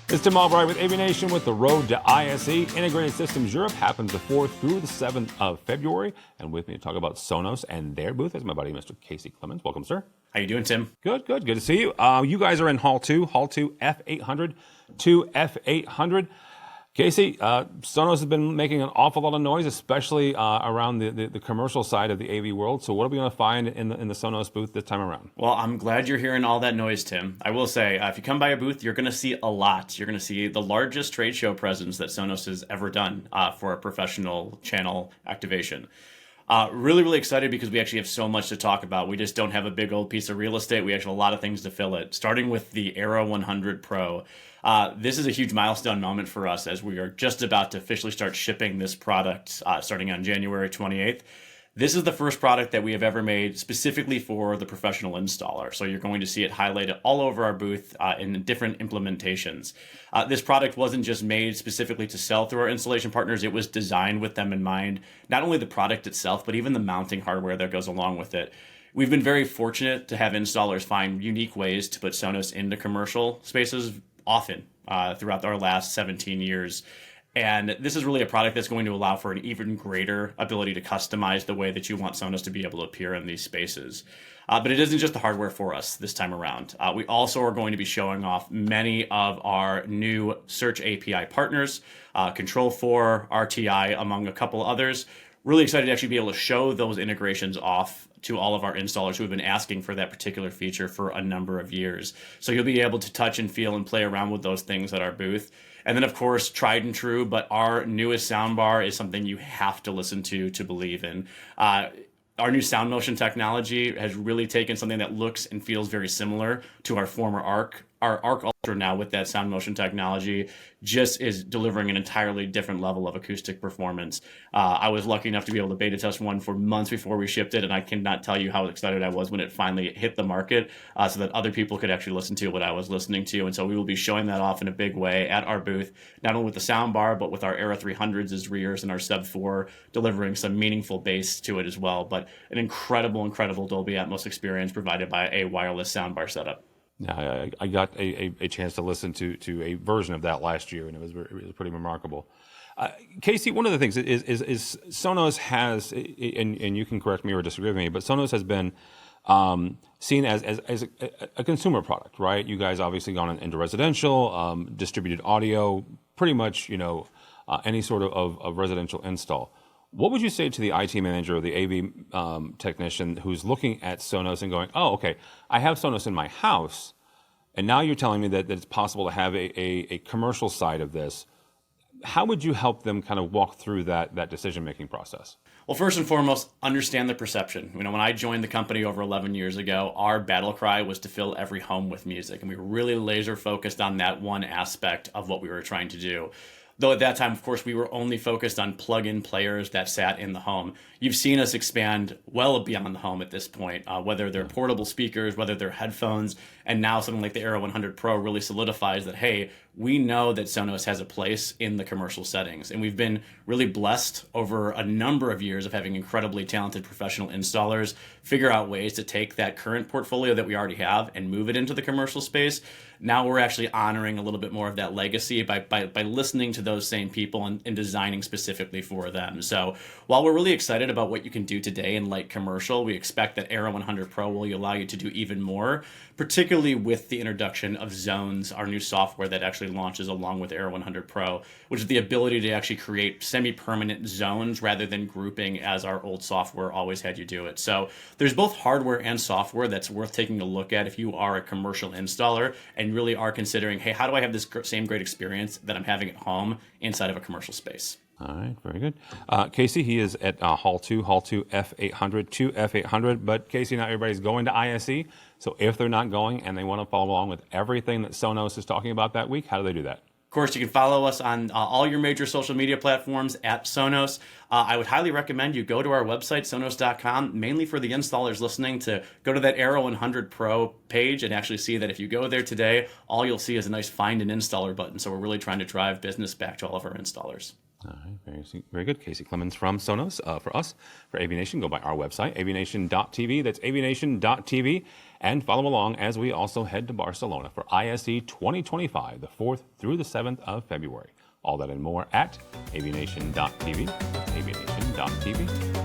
It's Tim Albright with AVNation with the Road to ISE. Integrated Systems Europe happens the 4th through the 7th of February. And with me to talk about Sonos and their booth is my buddy, Mr. Casey Clemens. Welcome, sir. How you doing, Tim? Good to see you. You guys are in Hall 2 F800 to F800. Casey, Sonos has been making an awful lot of noise, especially around the commercial side of the AV world. So what are we going to find in the Sonos booth this time around? Well, I'm glad you're hearing all that noise, Tim. I will say, if you come by a booth, you're going to see a lot. You're going to see the largest trade show presence that Sonos has ever done for a professional channel activation. Really excited because we actually have so much to talk about. We just don't have a big old piece of real estate. We actually have a lot of things to fill it, starting with the Era 100 Pro. This is a huge milestone moment for us as we are just about to officially start shipping this product starting on January 28th. This is the first product that we have ever made specifically for the professional installer. So you're going to see it highlighted all over our booth in different implementations. This product wasn't just made specifically to sell through our installation partners. It was designed with them in mind, not only the product itself, but even the mounting hardware that goes along with it. We've been very fortunate to have installers find unique ways to put Sonos into commercial spaces often throughout our last 17 years. And this is really a product that's going to allow for an even greater ability to customize the way that you want Sonos to be able to appear in these spaces. But it isn't just the hardware for us this time around. We also are going to be showing off many of our new search API partners, Control4, RTI, among a couple others. Really excited to actually be able to show those integrations off to all of our installers who have been asking for that particular feature for a number of years. So you'll be able to touch and feel and play around with those things at our booth. And then, of course, tried and true, but our newest soundbar is something you have to listen to believe in. Our new sound motion technology has really taken something that looks and feels very similar to our former Arc. Our Arc Ultra now with that sound motion technology just is delivering an entirely different level of acoustic performance. I was lucky enough to be able to beta test one for months before we shipped it, and I cannot tell you how excited I was when it finally hit the market so that other people could actually listen to what I was listening to. And so we will be showing that off in a big way at our booth, not only with the soundbar, but with our Era 300s as rears and our Sub 4, delivering some meaningful bass to it as well. But an incredible Dolby Atmos experience provided by a wireless soundbar setup. Yeah, I got a chance to listen to a version of that last year, and it was pretty remarkable. Casey, one of the things is Sonos has, and you can correct me or disagree with me, but Sonos has been seen as a consumer product, right? You guys obviously gone into residential, distributed audio, pretty much, any sort of residential install. What would you say to the IT manager or the AV technician who's looking at Sonos and going, oh, okay, I have Sonos in my house, and now you're telling me that it's possible to have a commercial side of this. How would you help them kind of walk through that decision-making process? Well, first and foremost, understand the perception. When I joined the company over 11 years ago, our battle cry was to fill every home with music, and we were really laser focused on that one aspect of what we were trying to do. Though at that time, of course, we were only focused on plug-in players that sat in the home. You've seen us expand well beyond the home at this point, whether they're portable speakers, whether they're headphones, and now something like the Era 100 Pro really solidifies that, hey, we know that Sonos has a place in the commercial settings. And we've been really blessed over a number of years of having incredibly talented professional installers figure out ways to take that current portfolio that we already have and move it into the commercial space. Now we're actually honoring a little bit more of that legacy by listening to those same people and designing specifically for them. So while we're really excited about what you can do today in light commercial, we expect that Era 100 Pro will allow you to do even more, particularly with the introduction of Zones, our new software that actually launches along with Era 100 Pro, which is the ability to actually create semi-permanent zones rather than grouping as our old software always had you do it. So there's both hardware and software that's worth taking a look at if you are a commercial installer and really are considering, hey, how do I have this same great experience that I'm having at home inside of a commercial space? All right, very good. Casey, he is at Hall 2 F800 to F800. But Casey, not everybody's going to ISE. So if they're not going and they want to follow along with everything that Sonos is talking about that week, how do they do that? Of course, you can follow us on all your major social media platforms at Sonos. I would highly recommend you go to our website, sonos.com, mainly for the installers listening, to go to that Era 100 Pro page and actually see that if you go there today, all you'll see is a nice find an installer button. So we're really trying to drive business back to all of our installers. All right, very good. Casey Clemens from Sonos for us. For AVNation, go by our website, avnation.tv. That's avnation.tv. And follow along as we also head to Barcelona for ISE 2025, the 4th through the 7th of February. All that and more at avnation.tv. Avnation.tv.